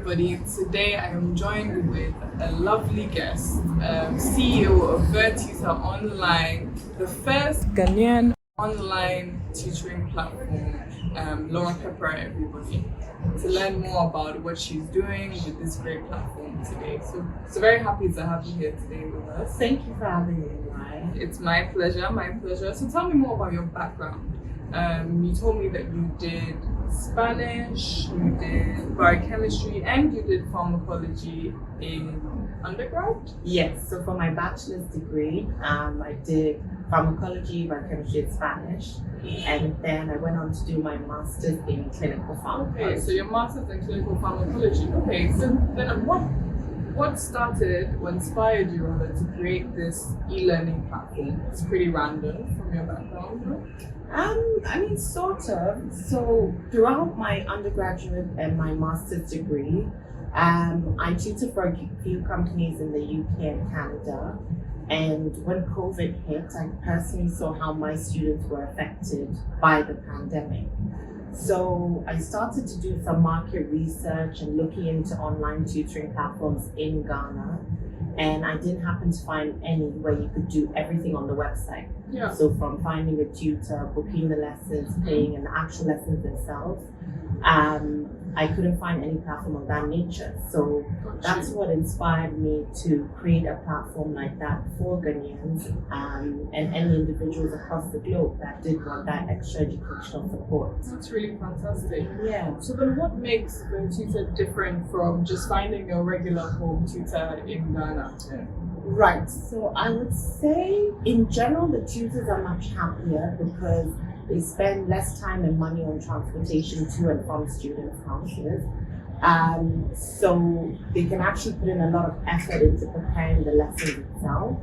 everybody. Today I am joined with a lovely guest, CEO of VirTutor Online, the first Ghanaian online tutoring platform, Laura Pepper, everybody, to learn more about what she's doing with this great platform today. So very happy to have you here today with us. Thank you for having me, Mai. It's my pleasure. So tell me more about your background. You told me that you did Spanish, you did biochemistry, and you did pharmacology in undergrad? Yes, so for my bachelor's degree, I did pharmacology, biochemistry, and Spanish. And then I went on to do my master's in clinical pharmacology. Okay, so your master's in clinical pharmacology. Okay, so then what started, what inspired you rather to create this e-learning platform? It's pretty random from your background, right? Sort of. So throughout my undergraduate and my master's degree, I tutored for a few companies in the UK and Canada. And when COVID hit, I personally saw how my students were affected by the pandemic. So I started to do some market research and looking into online tutoring platforms in Ghana. And I didn't happen to find any where you could do everything on the website. Yeah. So from finding a tutor, booking the lessons, paying, and the actual lessons themselves, I couldn't find any platform of that nature. So that's what inspired me to create a platform like that for Ghanaians and any individuals across the globe that did want that extra educational support. That's really fantastic. Yeah. So then what makes VirTutor different from just finding a regular home tutor in Ghana? Right. So I would say in general, the tutors are much happier because they spend less time and money on transportation to and from students' houses. So they can actually put in a lot of effort into preparing the lesson itself,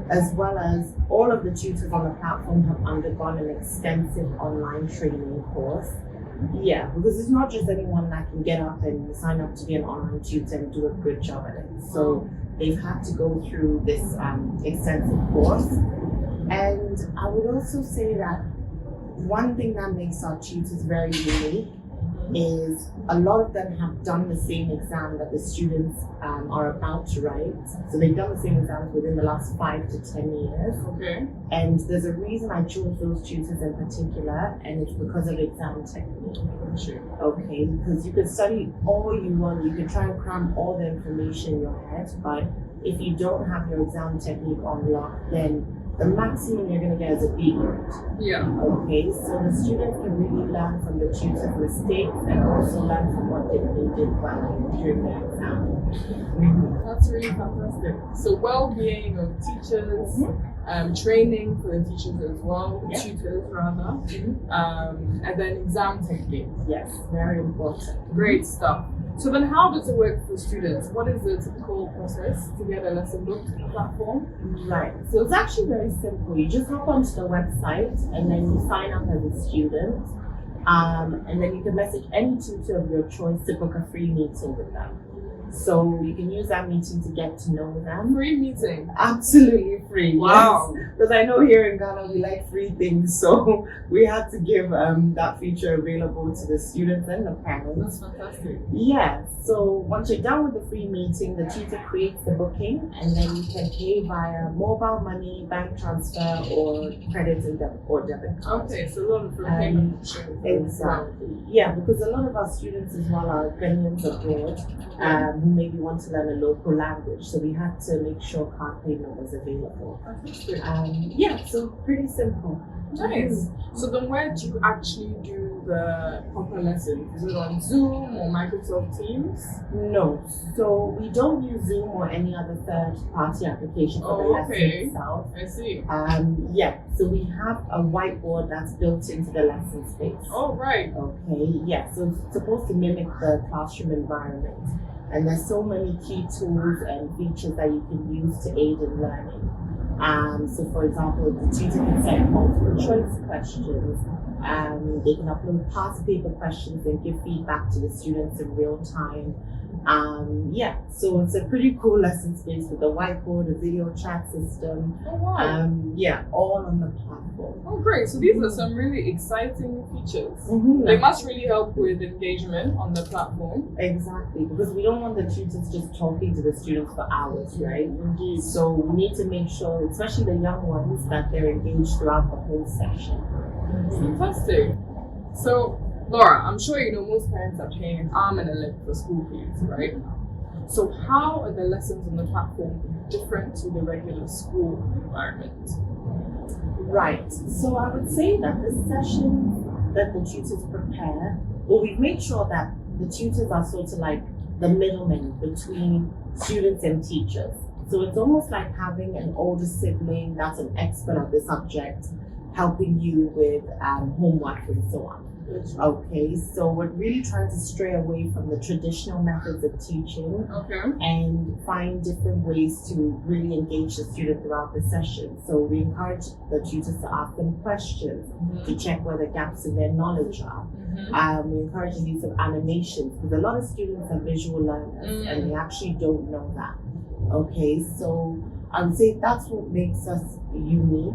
as well as all of the tutors on the platform have undergone an extensive online training course. Yeah, because it's not just anyone that can get up and sign up to be an online tutor and do a good job at it. So they've had to go through this extensive course. And I would also say that one thing that makes our tutors very unique is a lot of them have done the same exam that the students are about to write. So they've done the same exams within the last 5 to 10 years. Okay. And there's a reason I chose those tutors in particular, and it's because of exam technique. Sure. Okay, because you can study all you want, you can try and cram all the information in your head, but if you don't have your exam technique on lock, then the maximum you're going to get is a B grade. Yeah. Okay, so the students can really learn from the tutor's mistakes and also learn from what they did well during their exam. That's really fantastic. So well-being of teachers, training for the teachers as well, tutors rather, and then exam technique. Yes, very important. Great stuff. So then how does it work for students? What is the typical process to get a lesson booked to the platform? Right, so it's actually very simple. You just hop onto the website and then you sign up as a student. And then you can message any tutor of your choice to book a free meeting with them. So you can use that meeting to get to know them. Free meeting? Absolutely free. Wow. Yes. Because I know here in Ghana we like free things, so we had to give that feature available to the students and the parents. That's fantastic. Yeah. So once you're done with the free meeting, the tutor creates the booking, and then you can pay via mobile money, bank transfer, or credit and debit card. Okay, so a lot of payment options. Exactly. Yeah, because a lot of our students as well are Ghanaians abroad who maybe want to learn a local language. So we had to make sure card payment was available. Yeah, so pretty simple. Nice. So then where do you actually do the proper lessons? Is it on Zoom or Microsoft Teams? No. So we don't use Zoom or any other third-party application for the lesson itself. I see. Yeah, so we have a whiteboard that's built into the lesson space. Oh, right. Okay, yeah, so it's supposed to mimic the classroom environment. And there's so many key tools and features that you can use to aid in learning. So for example, the tutor can set multiple choice questions. They can upload past paper questions and give feedback to the students in real time. So it's a pretty cool lesson space with the whiteboard, a video chat system. Oh wow. All on the platform. Oh great. So these are some really exciting features. Mm-hmm. They must really help with engagement on the platform. Exactly, because we don't want the tutors just talking to the students for hours, right? Indeed. So we need to make sure, especially the young ones, that they're engaged throughout the whole session. Fantastic. So Laura, I'm sure you know most parents are paying an arm and a leg for school fees, right? So how are the lessons on the platform different to the regular school environment? Right. So I would say that the sessions that the tutors prepare, we've made sure that the tutors are sort of like the middlemen between students and teachers. So it's almost like having an older sibling that's an expert of the subject helping you with homework and so on. Okay, so we're really trying to stray away from the traditional methods of teaching and find different ways to really engage the student throughout the session. So we encourage the tutors to ask them questions to check where the gaps in their knowledge are. We encourage the use of animations because a lot of students are visual learners and they actually don't know that. Okay, so I would say that's what makes us unique.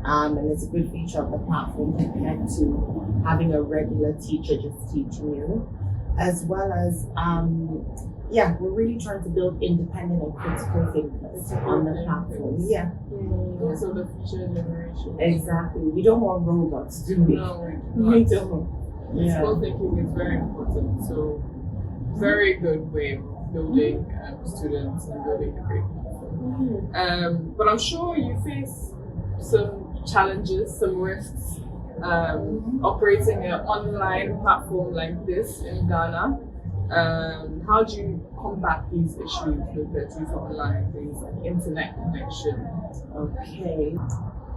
And it's a good feature of the platform compared to having a regular teacher just teaching you, as well as we're really trying to build independent and critical thinkers on the platform. Those are the future generation. Exactly. We don't want robots, do we? No, we don't. Critical thinking is very important. So very good way of building students and building a great platform. But I'm sure you face some challenges, some risks operating an online platform like this in Ghana. How do you combat these issues with VirTutor Online, things like internet connection? Okay.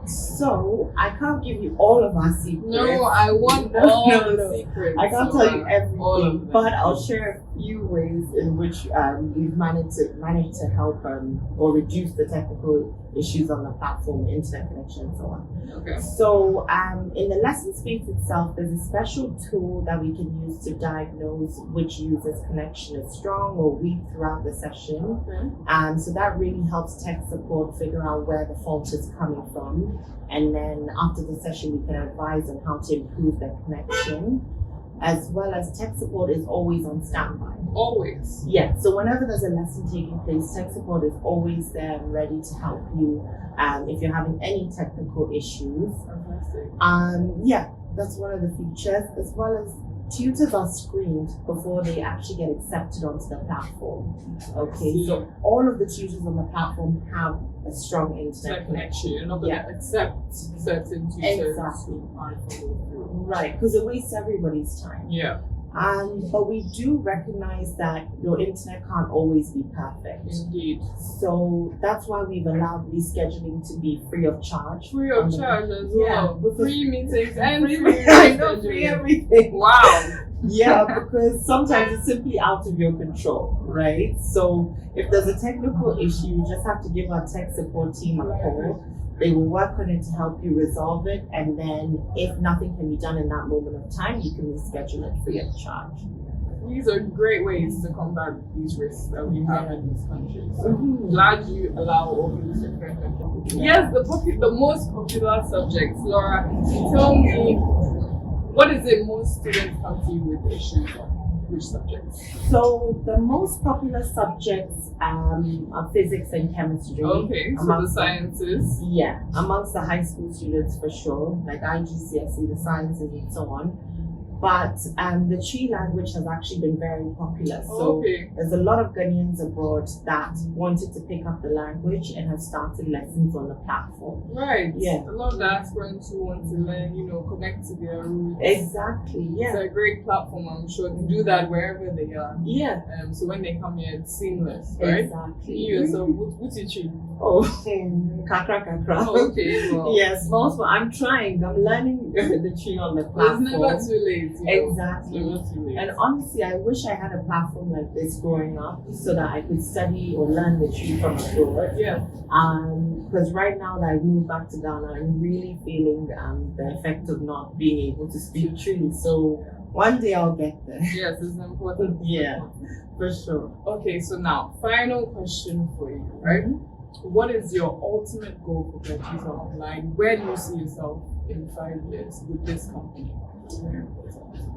So I can't give you all of our secrets. No, I want all the secrets. I can't tell you everything, but I'll share a few ways in which we've managed to help or reduce the technical issues on the platform, internet connection, and so on. Okay. So in the lesson space itself, there's a special tool that we can use to diagnose which user's connection is strong or weak throughout the session. Okay. So that really helps tech support figure out where the fault is coming from. And then after the session, we can advise on how to improve their connection, as well as tech support is always on standby. Always? Yeah, so whenever there's a lesson taking place, tech support is always there and ready to help you if you're having any technical issues. Fantastic. That's one of the features, as well as tutors are screened before they actually get accepted onto the platform. Okay, so all of the tutors on the platform have a strong internet connection. You're not going to accept certain tutors who aren't following through. Right, because it wastes everybody's time. Yeah. But we do recognize that your internet can't always be perfect. Indeed. So that's why we've allowed rescheduling to be free of charge. Free of charge as well. Free meetings and free free everything. Wow. Yeah, because sometimes it's simply out of your control, right? So if there's a technical issue, you just have to give our tech support team a call. They will work on it to help you resolve it, and then if nothing can be done in that moment of time, you can reschedule it free of charge. These are great ways to combat these risks that we have in this country. So glad you allow all these different methods. Yes, the most popular subjects. Laura, tell me, what is it most students come to you with issues on? Which subjects? So the most popular subjects are physics and chemistry. Okay, so the sciences. Yeah, amongst the high school students for sure, like IGCSE, the sciences and so on. But the Chi language has actually been very popular. So there's a lot of Ghanaians abroad that wanted to pick up the language and have started lessons on the platform. Right. Yeah. A lot of diasporans who want to learn, connect to their roots. Exactly. Yeah. It's a great platform, I'm sure, to do that wherever they are. Yeah. So when they come here, it's seamless, right? Exactly. You yourself, what's it you? Oh, kakra. Oh, okay. Well. Yes, small. I'm trying. I'm learning the Chi on the platform. It's never too late. Exactly. Never too late. And honestly, I wish I had a platform like this growing up so that I could study or learn the Chi from abroad. Yeah. Because right now that I've moved back to Ghana, I'm really feeling the effect of not being able to speak Chi. So One day I'll get there. Yes, it's important. Yeah, for sure. Okay, so now, final question for you, right? What is your ultimate goal for VirTutor Online? Where do you see yourself in 5 years with this company?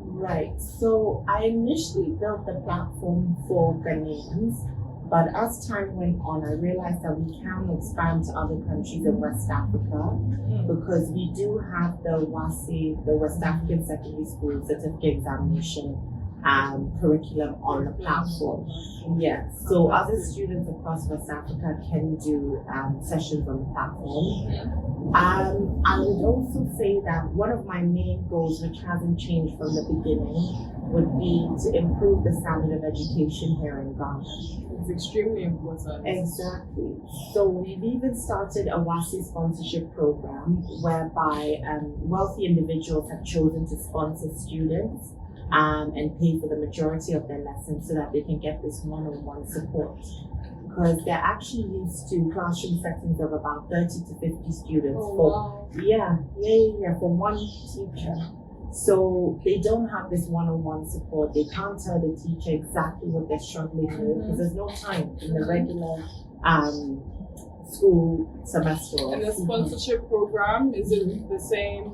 Right. So I initially built the platform for Ghanaians, but as time went on, I realized that we can expand to other countries in West Africa because we do have the WASI, the West African Secondary School Certificate Examination curriculum on the platform. Yeah, so other students across West Africa can do sessions on the platform. I would also say that one of my main goals, which hasn't changed from the beginning, would be to improve the standard of education here in Ghana. It's extremely important. Exactly. So we've even started a WASI sponsorship program whereby wealthy individuals have chosen to sponsor students and pay for the majority of their lessons so that they can get this one-on-one support. Because they're actually used to classroom settings of about 30 to 50 students for one teacher. So they don't have this one-on-one support. They can't tell the teacher exactly what they're struggling with because there's no time in the regular school semester. And the sponsorship program, is it the same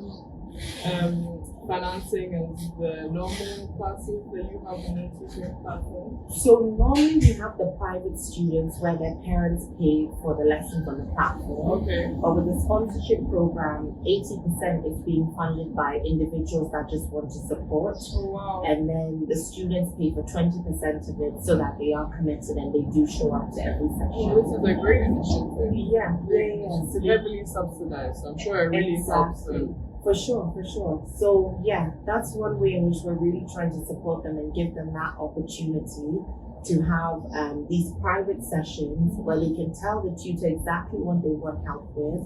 financing as the normal classes that you have on your tutoring platform? So normally we have the private students where their parents pay for the lessons on the platform. Okay. But with the sponsorship program, 80% is being funded by individuals that just want to support. Oh, wow. And then the students pay for 20% of it so that they are committed and they do show up to every session. Well, this is a great initiative. Yeah. So heavily subsidized. I'm sure it really helps them. For sure. So yeah, that's one way in which we're really trying to support them and give them that opportunity to have these private sessions where they can tell the tutor exactly what they want help with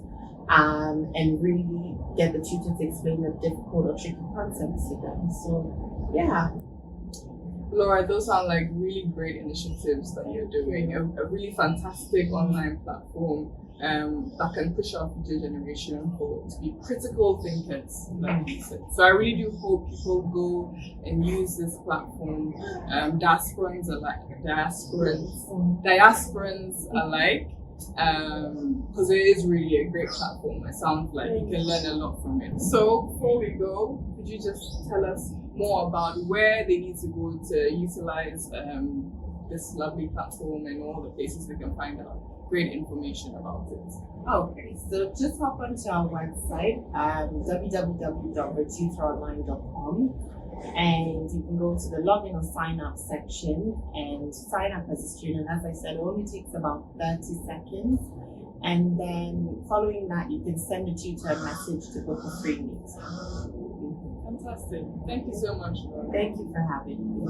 and really get the tutor to explain the difficult or tricky concepts to them. So yeah. Laura, those are like really great initiatives that you're doing. A really fantastic online platform that can push our future generation forward to be critical thinkers, like you said. So I really do hope people go and use this platform, diasporans alike, because it is really a great platform. It sounds like you can learn a lot from it. So before we go, could you just tell us more about where they need to go to utilize this lovely platform and all the places they can find out great information about it? Okay, so just hop onto our website, www.virtutoronline.com, and you can go to the login or sign up section and sign up as a student. As I said, it only takes about 30 seconds. And then following that, you can send a tutor a message to book a free meeting. Fantastic. Thank you so much, Laura. Thank you for having me.